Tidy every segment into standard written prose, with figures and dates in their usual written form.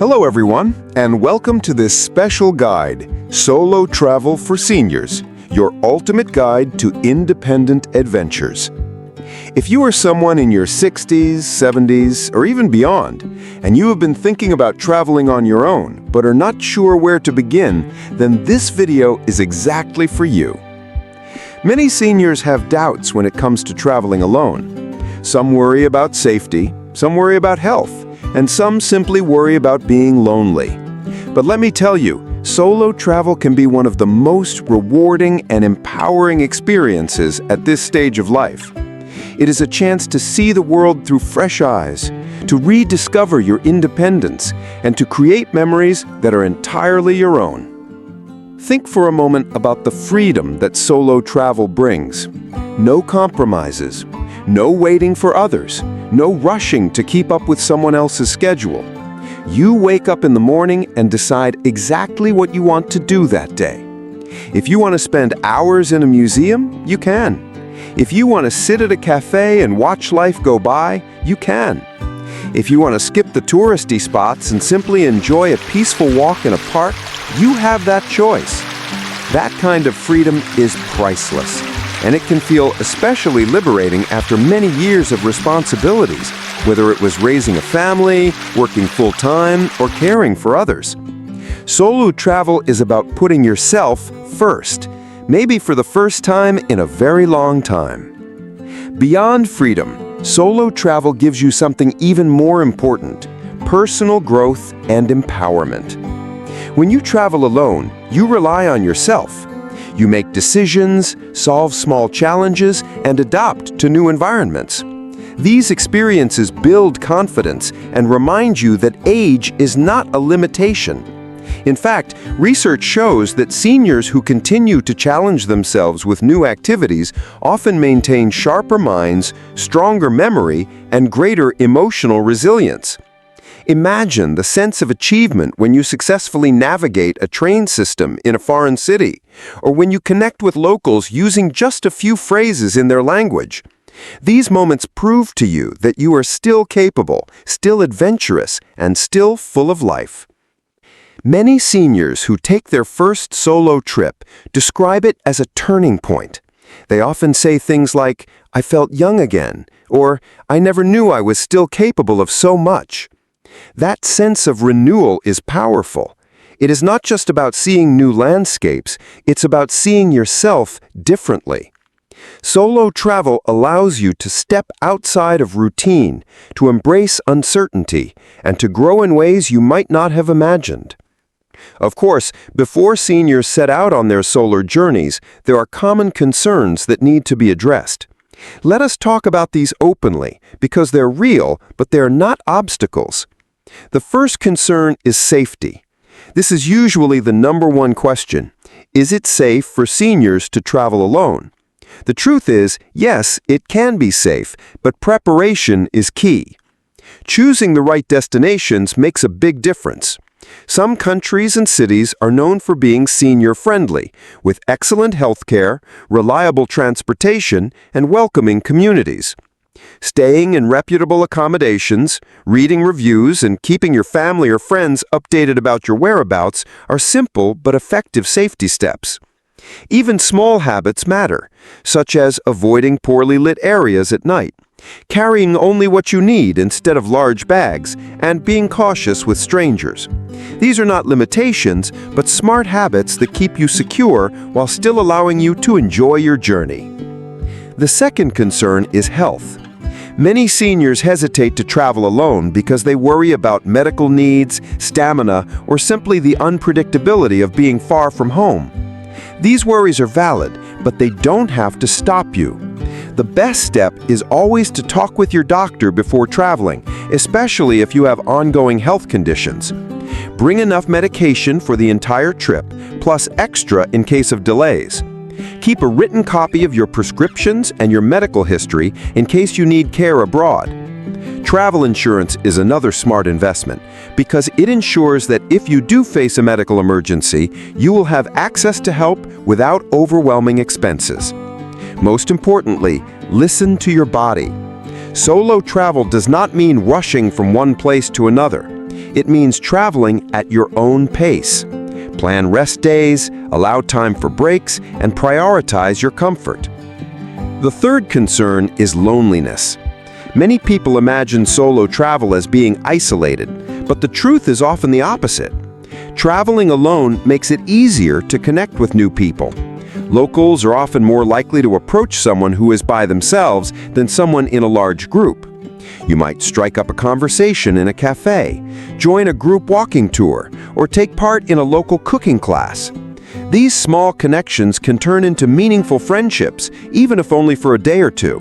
Hello everyone, and welcome to this special guide, Solo Travel for Seniors, your ultimate guide to independent adventures. If you are someone in your 60s, 70s, or even beyond, and you have been thinking about traveling on your own, but are not sure where to begin, then this video is exactly for you. Many seniors have doubts when it comes to traveling alone. Some worry about safety, some worry about health, and some simply worry about being lonely. But let me tell you, solo travel can be one of the most rewarding and empowering experiences at this stage of life. It is a chance to see the world through fresh eyes, to rediscover your independence, and to create memories that are entirely your own. Think for a moment about the freedom that solo travel brings. No compromises, no waiting for others, no rushing to keep up with someone else's schedule. You wake up in the morning and decide exactly what you want to do that day. If you want to spend hours in a museum, you can. If you want to sit at a cafe and watch life go by, you can. If you want to skip the touristy spots and simply enjoy a peaceful walk in a park, you have that choice. That kind of freedom is priceless, and it can feel especially liberating after many years of responsibilities, whether it was raising a family, working full-time, or caring for others. Solo travel is about putting yourself first, maybe for the first time in a very long time. Beyond freedom, solo travel gives you something even more important: personal growth and empowerment. When you travel alone, you rely on yourself. You make decisions, solve small challenges, and adapt to new environments. These experiences build confidence and remind you that age is not a limitation. In fact, research shows that seniors who continue to challenge themselves with new activities often maintain sharper minds, stronger memory, and greater emotional resilience. Imagine the sense of achievement when you successfully navigate a train system in a foreign city, or when you connect with locals using just a few phrases in their language. These moments prove to you that you are still capable, still adventurous, and still full of life. Many seniors who take their first solo trip describe it as a turning point. They often say things like, "I felt young again," or "I never knew I was still capable of so much." That sense of renewal is powerful. It is not just about seeing new landscapes, it's about seeing yourself differently. Solo travel allows you to step outside of routine, to embrace uncertainty, and to grow in ways you might not have imagined. Of course, before seniors set out on their solo journeys, there are common concerns that need to be addressed. Let us talk about these openly, because they're real, but they're not obstacles. The first concern is safety. This is usually the number one question. Is it safe for seniors to travel alone? The truth is, yes, it can be safe, but preparation is key. Choosing the right destinations makes a big difference. Some countries and cities are known for being senior-friendly, with excellent healthcare, reliable transportation, and welcoming communities. Staying in reputable accommodations, reading reviews, and keeping your family or friends updated about your whereabouts are simple but effective safety steps. Even small habits matter, such as avoiding poorly lit areas at night, carrying only what you need instead of large bags, and being cautious with strangers. These are not limitations, but smart habits that keep you secure while still allowing you to enjoy your journey. The second concern is health. Many seniors hesitate to travel alone because they worry about medical needs, stamina, or simply the unpredictability of being far from home. These worries are valid, but they don't have to stop you. The best step is always to talk with your doctor before traveling, especially if you have ongoing health conditions. Bring enough medication for the entire trip, plus extra in case of delays. Keep a written copy of your prescriptions and your medical history in case you need care abroad. Travel insurance is another smart investment because it ensures that if you do face a medical emergency, you will have access to help without overwhelming expenses. Most importantly, listen to your body. Solo travel does not mean rushing from one place to another. It means traveling at your own pace. Plan rest days, allow time for breaks, and prioritize your comfort. The third concern is loneliness. Many people imagine solo travel as being isolated, but the truth is often the opposite. Traveling alone makes it easier to connect with new people. Locals are often more likely to approach someone who is by themselves than someone in a large group. You might strike up a conversation in a cafe, join a group walking tour, or take part in a local cooking class. These small connections can turn into meaningful friendships, even if only for a day or two.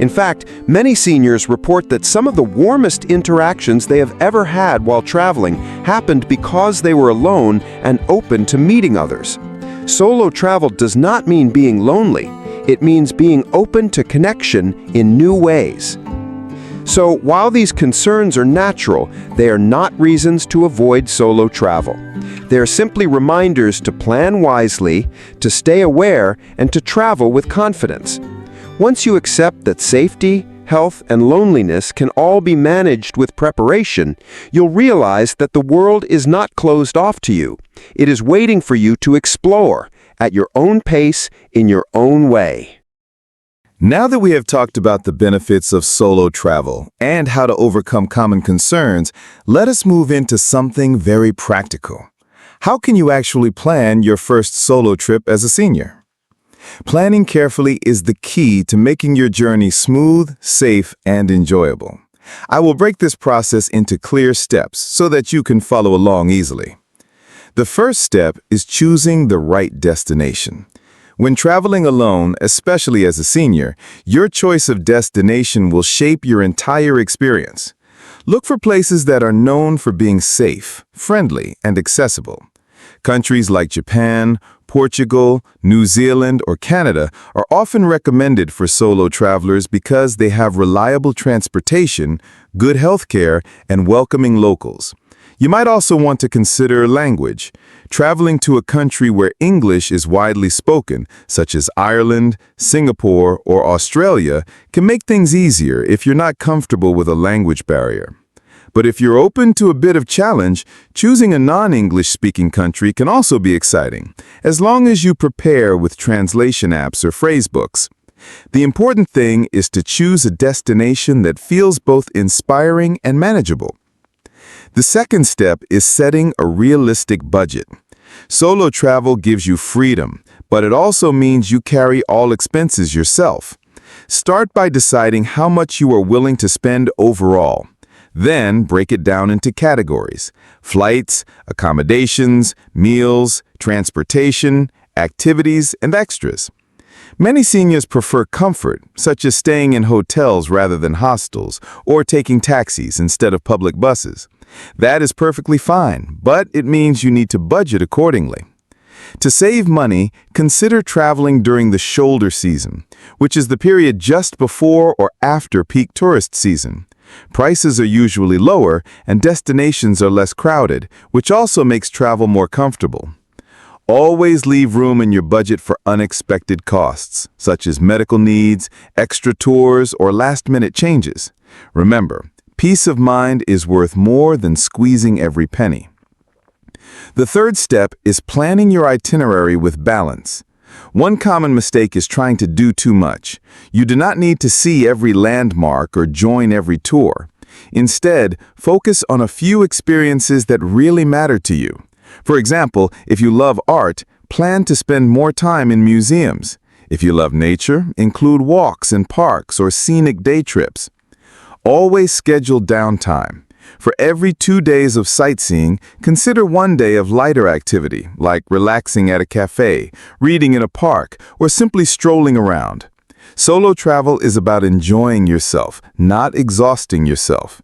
In fact, many seniors report that some of the warmest interactions they have ever had while traveling happened because they were alone and open to meeting others. Solo travel does not mean being lonely. It means being open to connection in new ways. So, while these concerns are natural, they are not reasons to avoid solo travel. They are simply reminders to plan wisely, to stay aware, and to travel with confidence. Once you accept that safety, health, and loneliness can all be managed with preparation, you'll realize that the world is not closed off to you. It is waiting for you to explore at your own pace, in your own way. Now that we have talked about the benefits of solo travel and how to overcome common concerns, let us move into something very practical. How can you actually plan your first solo trip as a senior? Planning carefully is the key to making your journey smooth, safe, and enjoyable. I will break this process into clear steps so that you can follow along easily. The first step is choosing the right destination. When traveling alone, especially as a senior, your choice of destination will shape your entire experience. Look for places that are known for being safe, friendly, and accessible. Countries like Japan, Portugal, New Zealand, or Canada are often recommended for solo travelers because they have reliable transportation, good health care, and welcoming locals. You might also want to consider language. Traveling to a country where English is widely spoken, such as Ireland, Singapore, or Australia, can make things easier if you're not comfortable with a language barrier. But if you're open to a bit of challenge, choosing a non-English speaking country can also be exciting, as long as you prepare with translation apps or phrasebooks. The important thing is to choose a destination that feels both inspiring and manageable. The second step is setting a realistic budget. Solo travel gives you freedom, but it also means you carry all expenses yourself. Start by deciding how much you are willing to spend overall. Then break it down into categories: flights, accommodations, meals, transportation, activities, and extras. Many seniors prefer comfort, such as staying in hotels rather than hostels, or taking taxis instead of public buses. That is perfectly fine, but it means you need to budget accordingly. To save money, consider traveling during the shoulder season, which is the period just before or after peak tourist season. Prices are usually lower and destinations are less crowded, which also makes travel more comfortable. Always leave room in your budget for unexpected costs, such as medical needs, extra tours, or last-minute changes. Remember, peace of mind is worth more than squeezing every penny. The third step is planning your itinerary with balance. One common mistake is trying to do too much. You do not need to see every landmark or join every tour. Instead, focus on a few experiences that really matter to you. For example, if you love art, plan to spend more time in museums. If you love nature, include walks in parks or scenic day trips. Always schedule downtime. For every 2 days of sightseeing, consider 1 day of lighter activity, like relaxing at a cafe, reading in a park, or simply strolling around. Solo travel is about enjoying yourself, not exhausting yourself.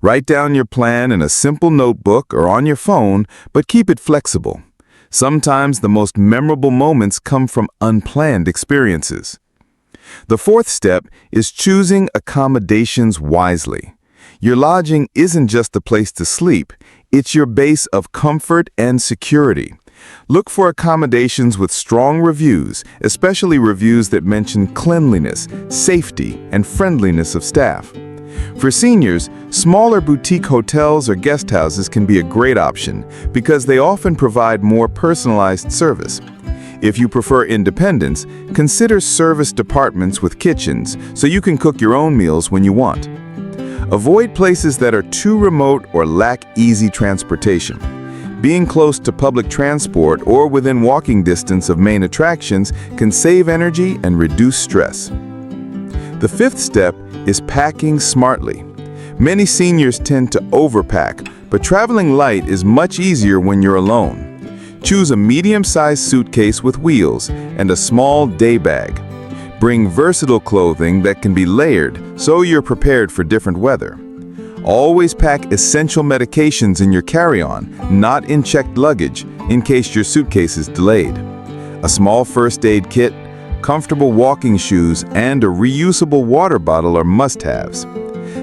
Write down your plan in a simple notebook or on your phone, but keep it flexible. Sometimes the most memorable moments come from unplanned experiences. The fourth step is choosing accommodations wisely. Your lodging isn't just a place to sleep, it's your base of comfort and security. Look for accommodations with strong reviews, especially reviews that mention cleanliness, safety, and friendliness of staff. For seniors, smaller boutique hotels or guest houses can be a great option because they often provide more personalized service. If you prefer independence, consider service departments with kitchens so you can cook your own meals when you want. Avoid places that are too remote or lack easy transportation. Being close to public transport or within walking distance of main attractions can save energy and reduce stress. The fifth step is packing smartly. Many seniors tend to overpack, but traveling light is much easier when you're alone. Choose a medium-sized suitcase with wheels and a small day bag. Bring versatile clothing that can be layered so you're prepared for different weather. Always pack essential medications in your carry-on, not in checked luggage, in case your suitcase is delayed. A small first aid kit, comfortable walking shoes, and a reusable water bottle are must-haves.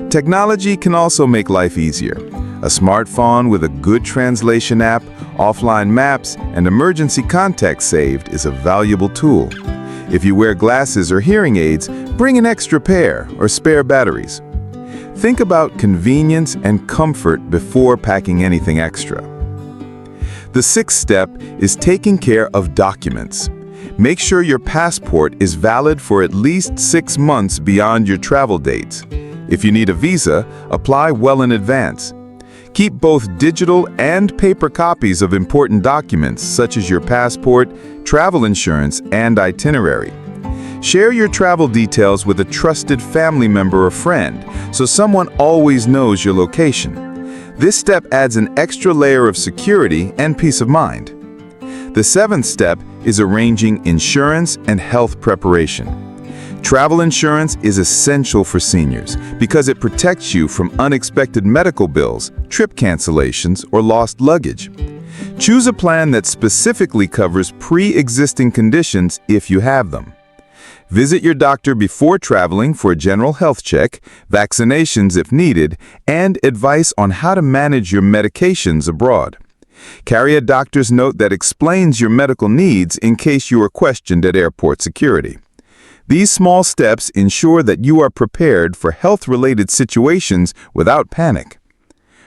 Technology can also make life easier. A smartphone with a good translation app, offline maps, and emergency contacts saved is a valuable tool. If you wear glasses or hearing aids, bring an extra pair or spare batteries. Think about convenience and comfort before packing anything extra. The sixth step is taking care of documents. Make sure your passport is valid for at least 6 months beyond your travel dates. If you need a visa, apply well in advance. Keep both digital and paper copies of important documents such as your passport, travel insurance, and itinerary. Share your travel details with a trusted family member or friend so someone always knows your location. This step adds an extra layer of security and peace of mind. The seventh step is arranging insurance and health preparation. Travel insurance is essential for seniors because it protects you from unexpected medical bills, trip cancellations, or lost luggage. Choose a plan that specifically covers pre-existing conditions if you have them. Visit your doctor before traveling for a general health check, vaccinations if needed, and advice on how to manage your medications abroad. Carry a doctor's note that explains your medical needs in case you are questioned at airport security. These small steps ensure that you are prepared for health-related situations without panic.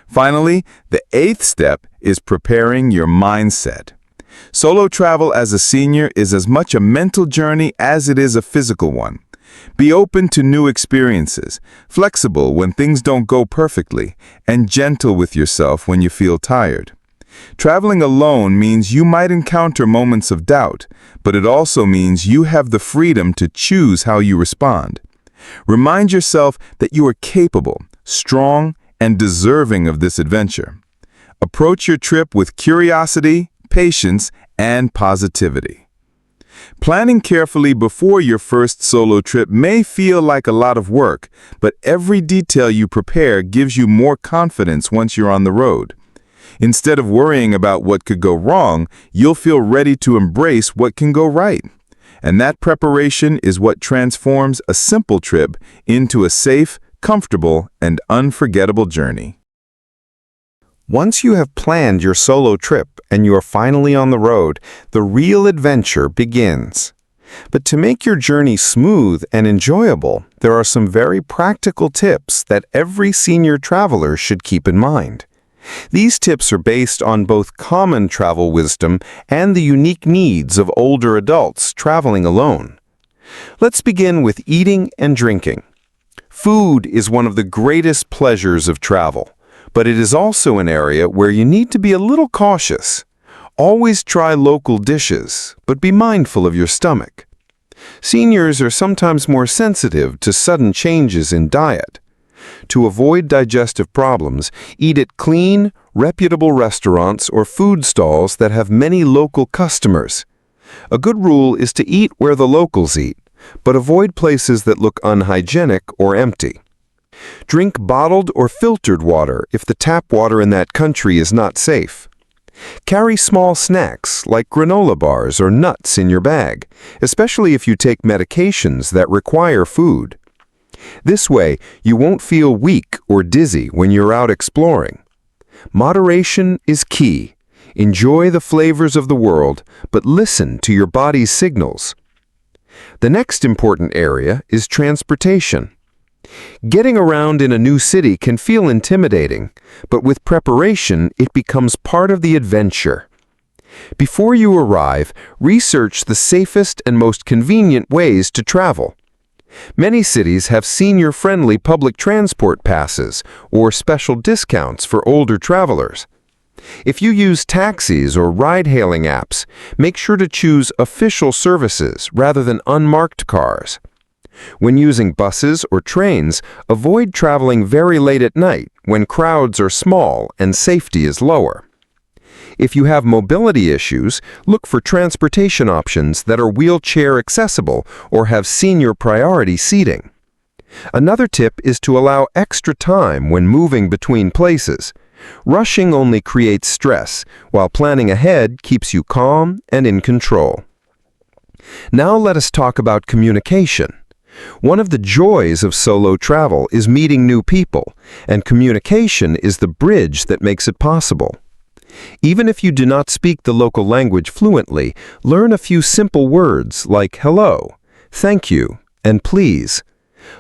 Finally, the eighth step is preparing your mindset. Solo travel as a senior is as much a mental journey as it is a physical one. Be open to new experiences, flexible when things don't go perfectly, and gentle with yourself when you feel tired. Traveling alone means you might encounter moments of doubt, but it also means you have the freedom to choose how you respond. Remind yourself that you are capable, strong, and deserving of this adventure. Approach your trip with curiosity, patience, and positivity. Planning carefully before your first solo trip may feel like a lot of work, but every detail you prepare gives you more confidence once you're on the road. Instead of worrying about what could go wrong, you'll feel ready to embrace what can go right. And that preparation is what transforms a simple trip into a safe, comfortable, and unforgettable journey. Once you have planned your solo trip and you are finally on the road, the real adventure begins. But to make your journey smooth and enjoyable, there are some very practical tips that every senior traveler should keep in mind. These tips are based on both common travel wisdom and the unique needs of older adults traveling alone. Let's begin with eating and drinking. Food is one of the greatest pleasures of travel, but it is also an area where you need to be a little cautious. Always try local dishes, but be mindful of your stomach. Seniors are sometimes more sensitive to sudden changes in diet. To avoid digestive problems, eat at clean, reputable restaurants or food stalls that have many local customers. A good rule is to eat where the locals eat, but avoid places that look unhygienic or empty. Drink bottled or filtered water if the tap water in that country is not safe. Carry small snacks like granola bars or nuts in your bag, especially if you take medications that require food. This way, you won't feel weak or dizzy when you're out exploring. Moderation is key. Enjoy the flavors of the world, but listen to your body's signals. The next important area is transportation. Getting around in a new city can feel intimidating, but with preparation, it becomes part of the adventure. Before you arrive, research the safest and most convenient ways to travel. Many cities have senior-friendly public transport passes or special discounts for older travelers. If you use taxis or ride-hailing apps, make sure to choose official services rather than unmarked cars. When using buses or trains, avoid traveling very late at night when crowds are small and safety is lower. If you have mobility issues, look for transportation options that are wheelchair accessible or have senior priority seating. Another tip is to allow extra time when moving between places. Rushing only creates stress, while planning ahead keeps you calm and in control. Now let us talk about communication. One of the joys of solo travel is meeting new people, and communication is the bridge that makes it possible. Even if you do not speak the local language fluently, learn a few simple words like hello, thank you, and please.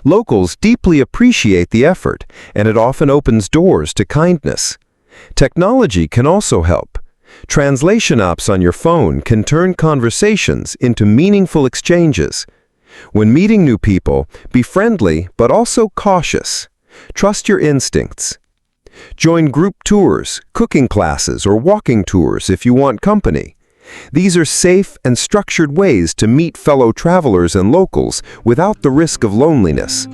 Locals deeply appreciate the effort, and it often opens doors to kindness. Technology can also help. Translation apps on your phone can turn conversations into meaningful exchanges. When meeting new people, be friendly but also cautious. Trust your instincts. Join group tours, cooking classes, or walking tours if you want company. These are safe and structured ways to meet fellow travelers and locals without the risk of loneliness.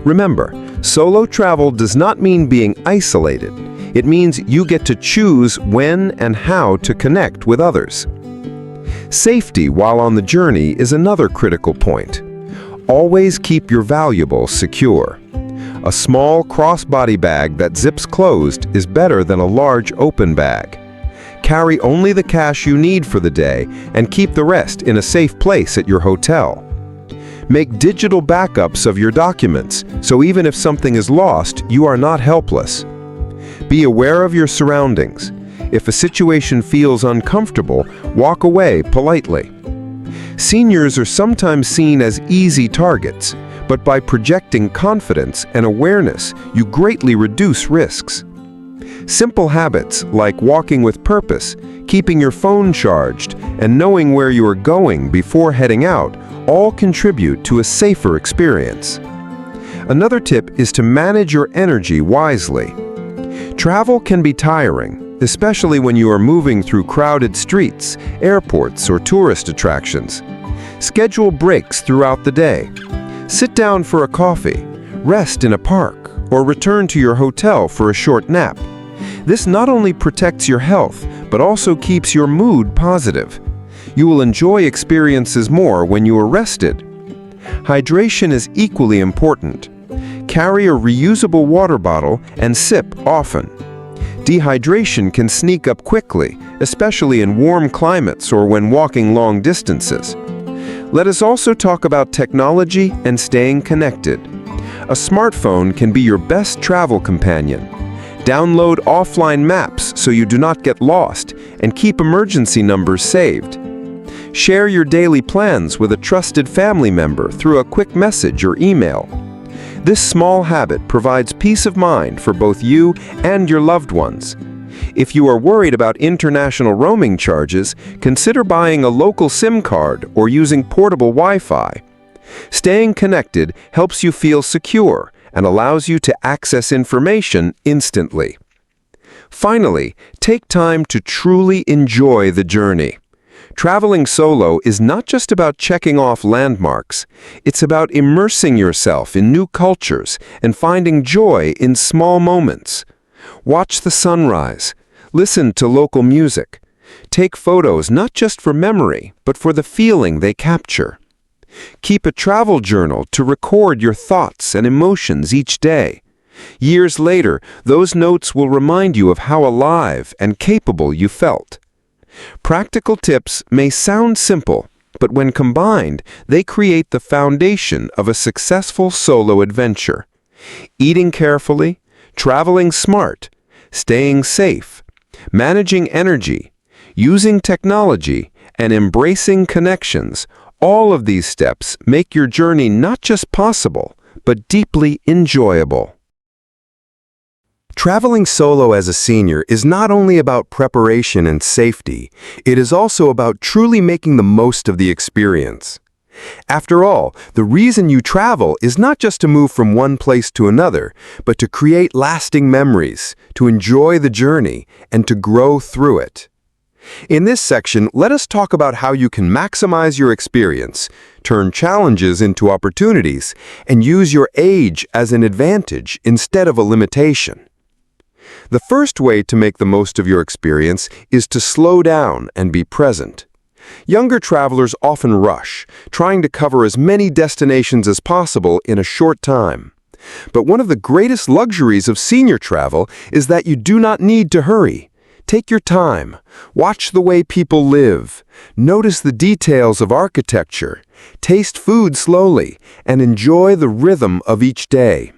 Remember, solo travel does not mean being isolated. It means you get to choose when and how to connect with others. Safety while on the journey is another critical point. Always keep your valuables secure. A small crossbody bag that zips closed is better than a large open bag. Carry only the cash you need for the day and keep the rest in a safe place at your hotel. Make digital backups of your documents, so even if something is lost, you are not helpless. Be aware of your surroundings. If a situation feels uncomfortable, walk away politely. Seniors are sometimes seen as easy targets, but by projecting confidence and awareness, you greatly reduce risks. Simple habits like walking with purpose, keeping your phone charged, and knowing where you are going before heading out all contribute to a safer experience. Another tip is to manage your energy wisely. Travel can be tiring, especially when you are moving through crowded streets, airports, or tourist attractions. Schedule breaks throughout the day. Sit down for a coffee, rest in a park, or return to your hotel for a short nap. This not only protects your health, but also keeps your mood positive. You will enjoy experiences more when you are rested. Hydration is equally important. Carry a reusable water bottle and sip often. Dehydration can sneak up quickly, especially in warm climates or when walking long distances. Let us also talk about technology and staying connected. A smartphone can be your best travel companion. Download offline maps so you do not get lost, and keep emergency numbers saved. Share your daily plans with a trusted family member through a quick message or email. This small habit provides peace of mind for both you and your loved ones. If you are worried about international roaming charges, consider buying a local SIM card or using portable Wi-Fi. Staying connected helps you feel secure and allows you to access information instantly. Finally, take time to truly enjoy the journey. Traveling solo is not just about checking off landmarks. It's about immersing yourself in new cultures and finding joy in small moments. Watch the sunrise. Listen to local music. Take photos not just for memory, but for the feeling they capture. Keep a travel journal to record your thoughts and emotions each day. Years later, those notes will remind you of how alive and capable you felt. Practical tips may sound simple, but when combined, they create the foundation of a successful solo adventure. Eating carefully, traveling smart, staying safe, managing energy, using technology, and embracing connections, all of these steps make your journey not just possible, but deeply enjoyable. Traveling solo as a senior is not only about preparation and safety, it is also about truly making the most of the experience. After all, the reason you travel is not just to move from one place to another, but to create lasting memories, to enjoy the journey, and to grow through it. In this section, let us talk about how you can maximize your experience, turn challenges into opportunities, and use your age as an advantage instead of a limitation. The first way to make the most of your experience is to slow down and be present. Younger travelers often rush, trying to cover as many destinations as possible in a short time. But one of the greatest luxuries of senior travel is that you do not need to hurry. Take your time, watch the way people live, notice the details of architecture, taste food slowly, and enjoy the rhythm of each day.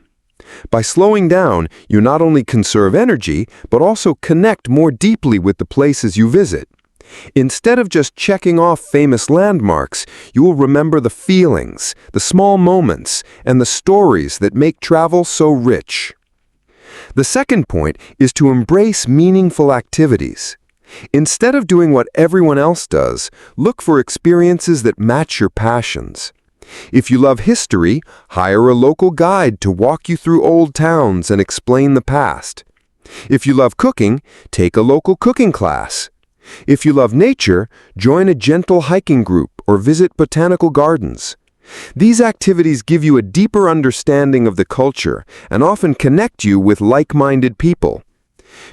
By slowing down, you not only conserve energy, but also connect more deeply with the places you visit. Instead of just checking off famous landmarks, you will remember the feelings, the small moments, and the stories that make travel so rich. The second point is to embrace meaningful activities. Instead of doing what everyone else does, look for experiences that match your passions. If you love history, hire a local guide to walk you through old towns and explain the past. If you love cooking, take a local cooking class. If you love nature, join a gentle hiking group or visit botanical gardens. These activities give you a deeper understanding of the culture and often connect you with like-minded people.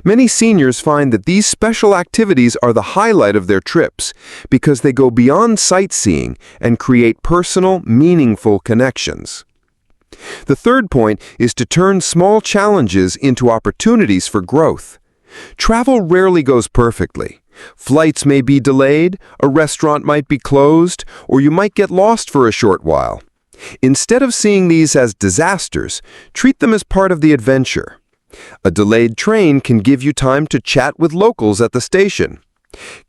Many seniors find that these special activities are the highlight of their trips because they go beyond sightseeing and create personal, meaningful connections. The third point is to turn small challenges into opportunities for growth. Travel rarely goes perfectly. Flights may be delayed, a restaurant might be closed, or you might get lost for a short while. Instead of seeing these as disasters, treat them as part of the adventure. A delayed train can give you time to chat with locals at the station.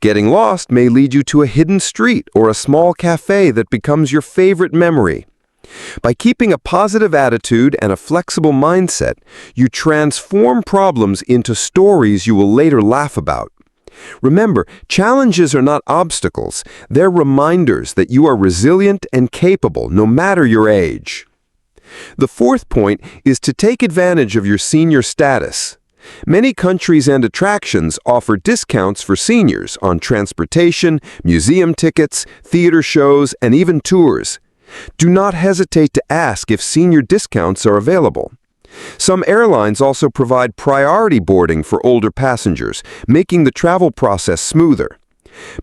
Getting lost may lead you to a hidden street or a small cafe that becomes your favorite memory. By keeping a positive attitude and a flexible mindset, you transform problems into stories you will later laugh about. Remember, challenges are not obstacles. They're reminders that you are resilient and capable no matter your age. The fourth point is to take advantage of your senior status. Many countries and attractions offer discounts for seniors on transportation, museum tickets, theater shows, and even tours. Do not hesitate to ask if senior discounts are available. Some airlines also provide priority boarding for older passengers, making the travel process smoother.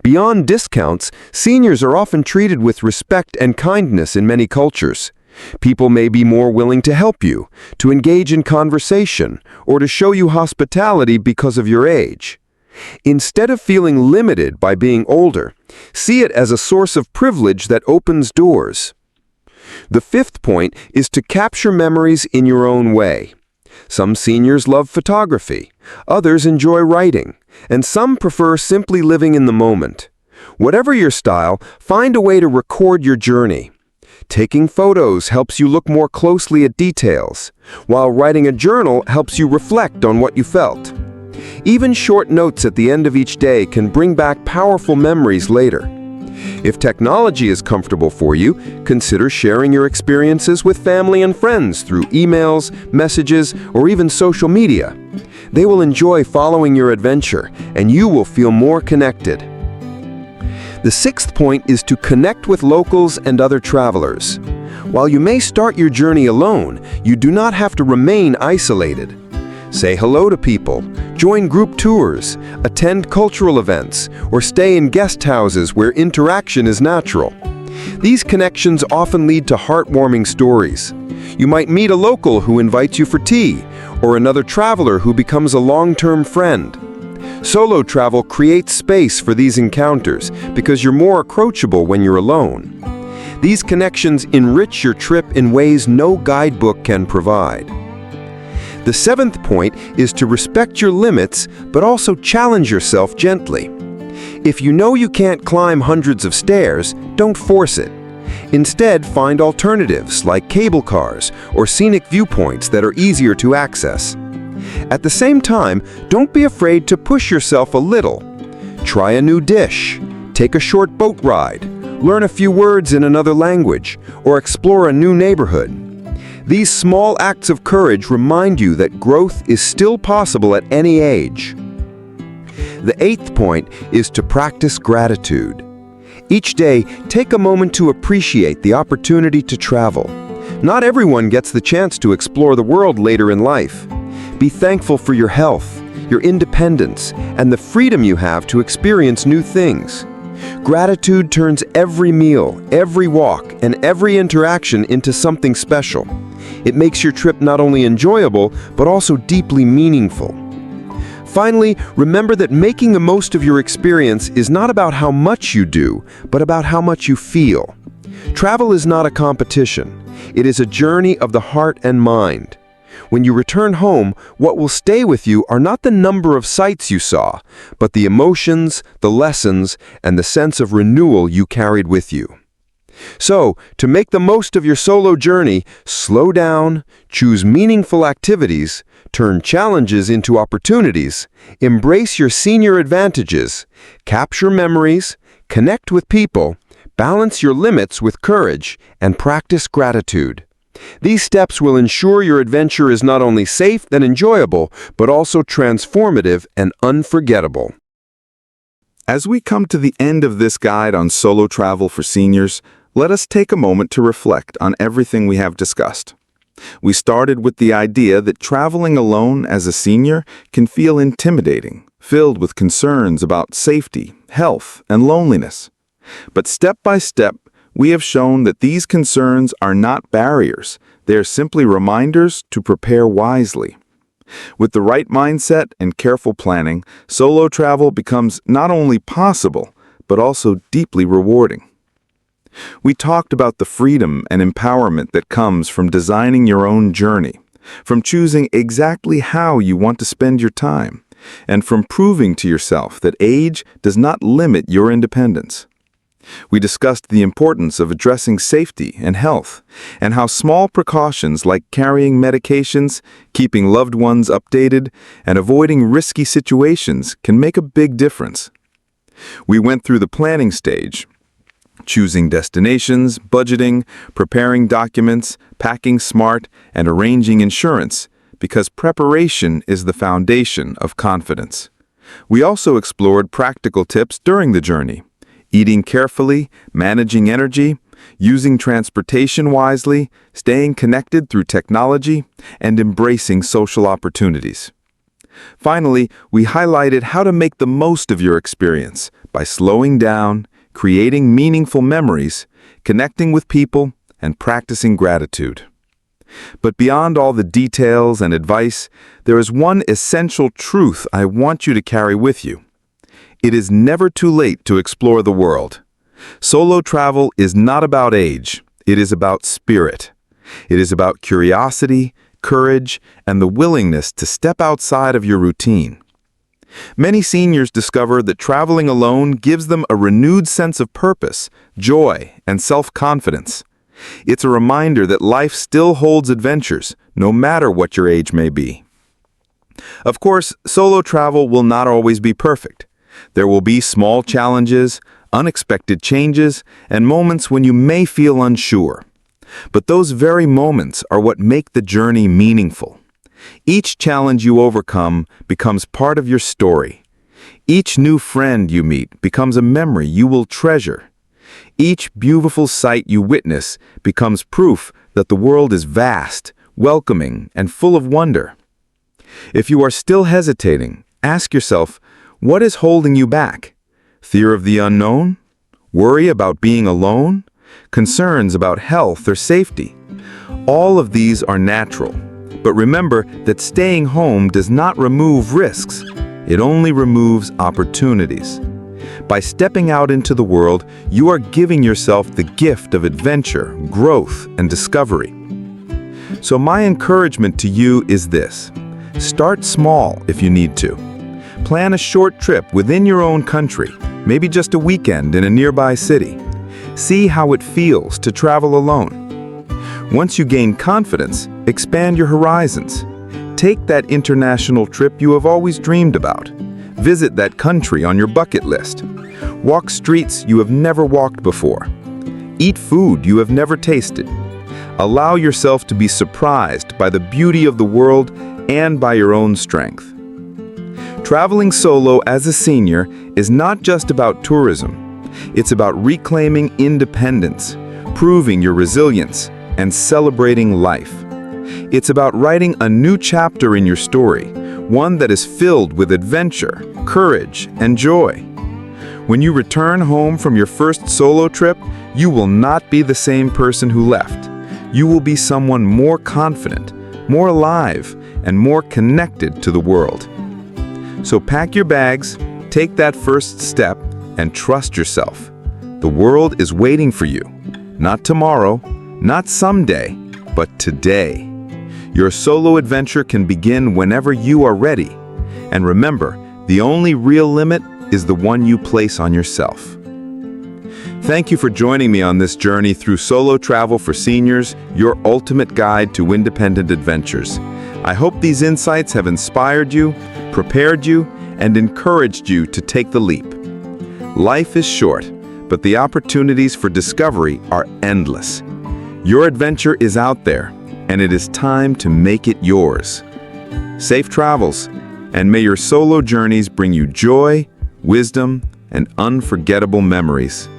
Beyond discounts, seniors are often treated with respect and kindness in many cultures. People may be more willing to help you, to engage in conversation, or to show you hospitality because of your age. Instead of feeling limited by being older, see it as a source of privilege that opens doors. The fifth point is to capture memories in your own way. Some seniors love photography, others enjoy writing, and some prefer simply living in the moment. Whatever your style, find a way to record your journey. Taking photos helps you look more closely at details, while writing a journal helps you reflect on what you felt. Even short notes at the end of each day can bring back powerful memories later. If technology is comfortable for you, consider sharing your experiences with family and friends through emails, messages, or even social media. They will enjoy following your adventure, and you will feel more connected. The sixth point is to connect with locals and other travelers. While you may start your journey alone, you do not have to remain isolated. Say hello to people, join group tours, attend cultural events, or stay in guest houses where interaction is natural. These connections often lead to heartwarming stories. You might meet a local who invites you for tea, or another traveler who becomes a long-term friend. Solo travel creates space for these encounters because you're more approachable when you're alone. These connections enrich your trip in ways no guidebook can provide. The seventh point is to respect your limits, but also challenge yourself gently. If you know you can't climb hundreds of stairs, don't force it. Instead, find alternatives like cable cars or scenic viewpoints that are easier to access. At the same time, don't be afraid to push yourself a little. Try a new dish, take a short boat ride, learn a few words in another language, or explore a new neighborhood. These small acts of courage remind you that growth is still possible at any age. The 8th point is to practice gratitude. Each day, take a moment to appreciate the opportunity to travel. Not everyone gets the chance to explore the world later in life. Be thankful for your health, your independence, and the freedom you have to experience new things. Gratitude turns every meal, every walk, and every interaction into something special. It makes your trip not only enjoyable, but also deeply meaningful. Finally, remember that making the most of your experience is not about how much you do, but about how much you feel. Travel is not a competition. It is a journey of the heart and mind. When you return home, what will stay with you are not the number of sights you saw, but the emotions, the lessons, and the sense of renewal you carried with you. So, to make the most of your solo journey, slow down, choose meaningful activities, turn challenges into opportunities, embrace your senior advantages, capture memories, connect with people, balance your limits with courage, and practice gratitude. These steps will ensure your adventure is not only safe and enjoyable, but also transformative and unforgettable. As we come to the end of this guide on solo travel for seniors, let us take a moment to reflect on everything we have discussed. We started with the idea that traveling alone as a senior can feel intimidating, filled with concerns about safety, health, and loneliness. But step by step, we have shown that these concerns are not barriers. They are simply reminders to prepare wisely. With the right mindset and careful planning, solo travel becomes not only possible, but also deeply rewarding. We talked about the freedom and empowerment that comes from designing your own journey, from choosing exactly how you want to spend your time, and from proving to yourself that age does not limit your independence. We discussed the importance of addressing safety and health, and how small precautions like carrying medications, keeping loved ones updated, and avoiding risky situations can make a big difference. We went through the planning stage, choosing destinations, budgeting, preparing documents, packing smart, and arranging insurance, because preparation is the foundation of confidence. We also explored practical tips during the journey: eating carefully, managing energy, using transportation wisely, staying connected through technology, and embracing social opportunities. Finally, we highlighted how to make the most of your experience by slowing down, creating meaningful memories, connecting with people, and practicing gratitude. But beyond all the details and advice, there is one essential truth I want you to carry with you. It is never too late to explore the world. Solo travel is not about age. It is about spirit. It is about curiosity, courage, and the willingness to step outside of your routine. Many seniors discover that traveling alone gives them a renewed sense of purpose, joy, and self-confidence. It's a reminder that life still holds adventures, no matter what your age may be. Of course, solo travel will not always be perfect. There will be small challenges, unexpected changes, and moments when you may feel unsure. But those very moments are what make the journey meaningful. Each challenge you overcome becomes part of your story. Each new friend you meet becomes a memory you will treasure. Each beautiful sight you witness becomes proof that the world is vast, welcoming, and full of wonder. If you are still hesitating, ask yourself, what is holding you back? Fear of the unknown? Worry about being alone? Concerns about health or safety? All of these are natural. But remember that staying home does not remove risks. It only removes opportunities. By stepping out into the world, you are giving yourself the gift of adventure, growth, and discovery. So my encouragement to you is this: start small if you need to. Plan a short trip within your own country, maybe just a weekend in a nearby city. See how it feels to travel alone. Once you gain confidence, expand your horizons. Take that international trip you have always dreamed about. Visit that country on your bucket list. Walk streets you have never walked before. Eat food you have never tasted. Allow yourself to be surprised by the beauty of the world and by your own strength. Traveling solo as a senior is not just about tourism. It's about reclaiming independence, proving your resilience, and celebrating life. It's about writing a new chapter in your story, one that is filled with adventure, courage, and joy. When you return home from your first solo trip, you will not be the same person who left. You will be someone more confident, more alive, and more connected to the world. So pack your bags, take that first step, and trust yourself. The world is waiting for you. Not tomorrow, not someday, but today. Your solo adventure can begin whenever you are ready. And remember, the only real limit is the one you place on yourself. Thank you for joining me on this journey through Solo Travel for Seniors, your ultimate guide to independent adventures. I hope these insights have inspired you, prepared you, and encouraged you to take the leap. Life is short, but the opportunities for discovery are endless. Your adventure is out there, and it is time to make it yours. Safe travels, and may your solo journeys bring you joy, wisdom, and unforgettable memories.